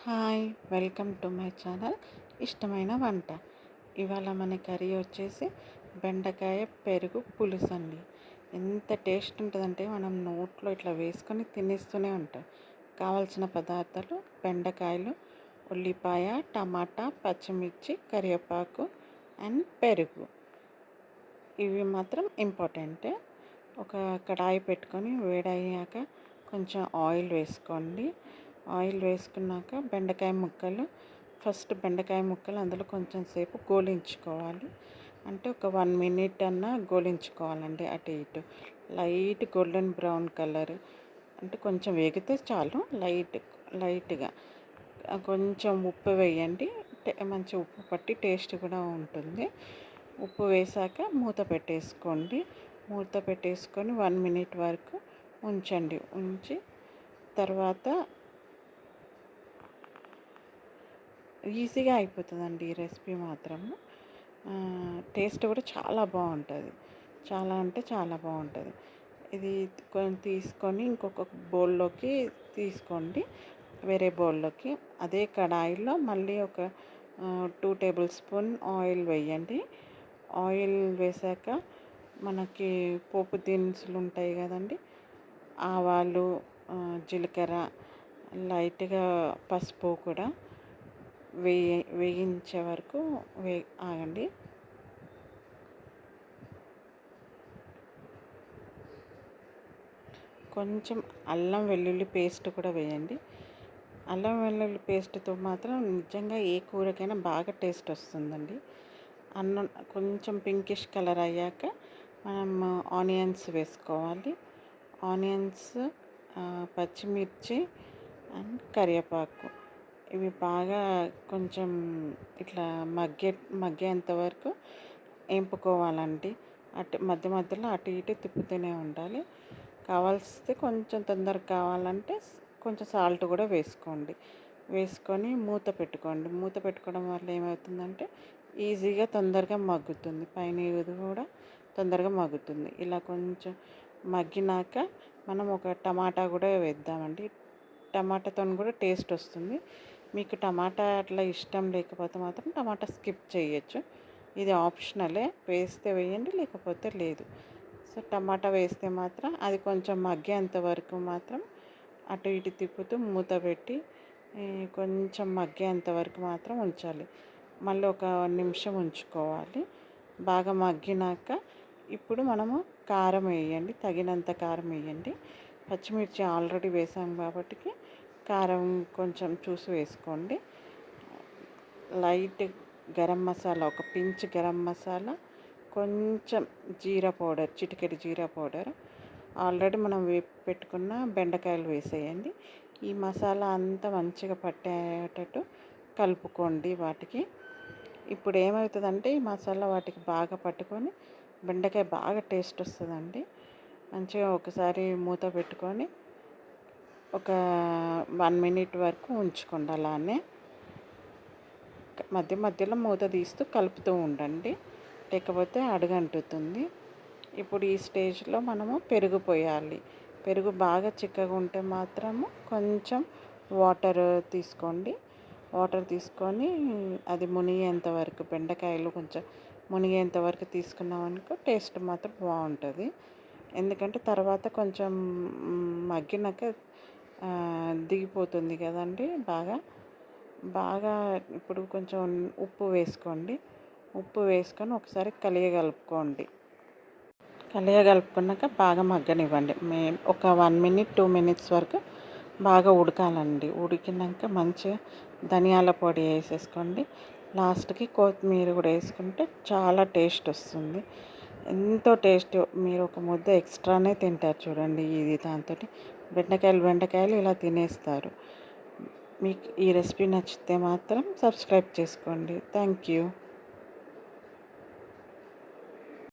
Hi! Welcome to my channel ఇష్టమైన వంట. ఇవాళ మన కర్రీ వచ్చేసి బెండకాయ పెరుగు పులుసండి. ఎంత టేస్ట్ ఉంటుందంటే మనం నోట్లో ఇట్లా వేసుకొని తినేస్తూనే ఉంటాం. కావాల్సిన పదార్థాలు బెండకాయలు, ఉల్లిపాయ, టమాటా, పచ్చిమిర్చి, కరివేపాకు అండ్ పెరుగు. ఇవి మాత్రం ఇంపార్టెంట్. ఒక కడాయి పెట్టుకొని వేడయ్యాక కొంచెం ఆయిల్ వేసుకోండి. ఆయిల్ వేసుకున్నాక బెండకాయ ముక్కలు అందులో కొంచెం సేపు గోలించుకోవాలి. అంటే ఒక 1 మినిట్ అన్నా గోలించుకోవాలండి అటు ఇటు. లైట్ గోల్డెన్ బ్రౌన్ కలర్ అంటే కొంచెం వేగితే చాలు. లైట్గా కొంచెం ఉప్పు వేయండి. మంచి ఉప్పు పట్టి టేస్ట్ కూడా ఉంటుంది. ఉప్పు వేసాక మూత పెట్టేసుకొని 1 మినిట్ వరకు ఉంచండి. ఉంచి తర్వాత ఈజీగా అయిపోతుందండి ఈ రెసిపీ మాత్రము. టేస్ట్ కూడా చాలా బాగుంటుంది. చాలా అంటే చాలా బాగుంటుంది. ఇది తీసుకొని ఇంకొక బౌల్లోకి తీసుకోండి. వేరే బౌల్లోకి అదే కడాయిలో మళ్ళీ ఒక 2 టేబుల్ స్పూన్ ఆయిల్ వేయండి. ఆయిల్ వేసాక మనకి పోపు దినుసులు ఉంటాయి కదండి, ఆవాలు, జీలకర్ర, లైట్గా పసుపు కూడా వేయించే వరకు ఆగండి. కొంచెం అల్లం వెల్లుల్లి పేస్ట్ కూడా వేయండి. అల్లం వెల్లుల్లి పేస్ట్తో మాత్రం నిజంగా ఏ కూరకైనా బాగా టేస్ట్ వస్తుందండి. అన్నం కొంచెం పింకిష్ కలర్ అయ్యాక మనం ఆనియన్స్ వేసుకోవాలి. ఆనియన్స్, పచ్చిమిర్చి అండ్ కరివేపాకు ఇవి బాగా కొంచెం ఇట్లా మగ్గేంత వరకు వేపుకోవాలండి. మధ్య మధ్యలో అటు ఇటు తిప్పుతూనే ఉండాలి. కావాల్సితే కొంచెం తొందరగా కావాలంటే కొంచెం సాల్ట్ కూడా వేసుకొని మూత పెట్టుకోవడం వల్ల ఏమవుతుందంటే ఈజీగా తొందరగా మగ్గుతుంది. పైన ఇది కూడా తొందరగా మగ్గుతుంది. ఇలా కొంచెం మగ్గినాక మనం ఒక టమాటా కూడా వేద్దామండి. టమాటాతో కూడా టేస్ట్ వస్తుంది. మీకు టమాటా అట్లా ఇష్టం లేకపోతే మాత్రం టమాటా స్కిప్ చేయొచ్చు. ఇది ఆప్షనలే. వేస్తే వేయండి, లేకపోతే లేదు. సో టమాటా వేస్తే మాత్రం అది కొంచెం మగ్గేంత వరకు మాత్రం అటు ఇటు తిప్పుతూ మూత పెట్టి కొంచెం మగ్గేంత వరకు మాత్రం ఉంచాలి. మళ్ళీ ఒక నిమిషం ఉంచుకోవాలి. బాగా మగ్గినాక ఇప్పుడు మనము కారం వేయండి. తగినంత కారం వేయండి. పచ్చిమిర్చి ఆల్రెడీ వేసాం కాబట్టి కారం కొంచెం చూసి వేసుకోండి. లైట్ గరం మసాలా, ఒక పించ్ గరం మసాలా, కొంచెం జీరా పౌడర్, చిటికెడు జీరా పౌడర్. ఆల్రెడీ మనం వేపి పెట్టుకున్న బెండకాయలు వేసేయండి. ఈ మసాలా అంతా మంచిగా పట్టేటట్టు కలుపుకోండి వాటికి. ఇప్పుడు ఏమవుతుందంటే ఈ మసాలా వాటికి బాగా పట్టుకొని బెండకాయ బాగా టేస్ట్ వస్తుందండి. మంచిగా ఒకసారి మూత పెట్టుకొని ఒక 1 మినిట్ వరకు ఉంచుకోండి. అలానే మధ్య మధ్యలో మూత తీస్తూ కలుపుతూ ఉండండి, లేకపోతే అడుగంటుతుంది. ఇప్పుడు ఈ స్టేజ్లో మనము పెరుగు పోయాలి. పెరుగు బాగా చిక్కగా ఉంటే మాత్రము కొంచెం వాటర్ తీసుకోండి. వాటర్ తీసుకొని అది మునిగేంత వరకు, బెండకాయలు కొంచెం మునిగేంత వరకు తీసుకున్నామనుకో టేస్ట్ మాత్రం బాగుంటుంది. ఎందుకంటే తర్వాత కొంచెం మగ్గినాక దిగిపోతుంది కదండి బాగా. ఇప్పుడు కొంచెం ఉప్పు వేసుకోండి. ఉప్పు వేసుకొని ఒకసారి కలుపుకున్నాక బాగా మగ్గనివ్వండి. ఒక 1 మినిట్ 2 మినిట్స్ వరకు బాగా ఉడకాలండి. ఉడికినాక మంచిగా ధనియాల పొడి వేసేసుకోండి. లాస్ట్కి కొత్తిమీర కూడా వేసుకుంటే చాలా టేస్ట్ వస్తుంది. ఎంతో టేస్ట్. మీరు ఒక ముద్ద ఎక్స్ట్రానే తింటారు చూడండి. ఇది దాంతో బెండకాయలు ఇలా తినేస్తారు. మీకు ఈ రెసిపీ నచ్చితే మాత్రం సబ్స్క్రైబ్ చేసుకోండి. Thank you.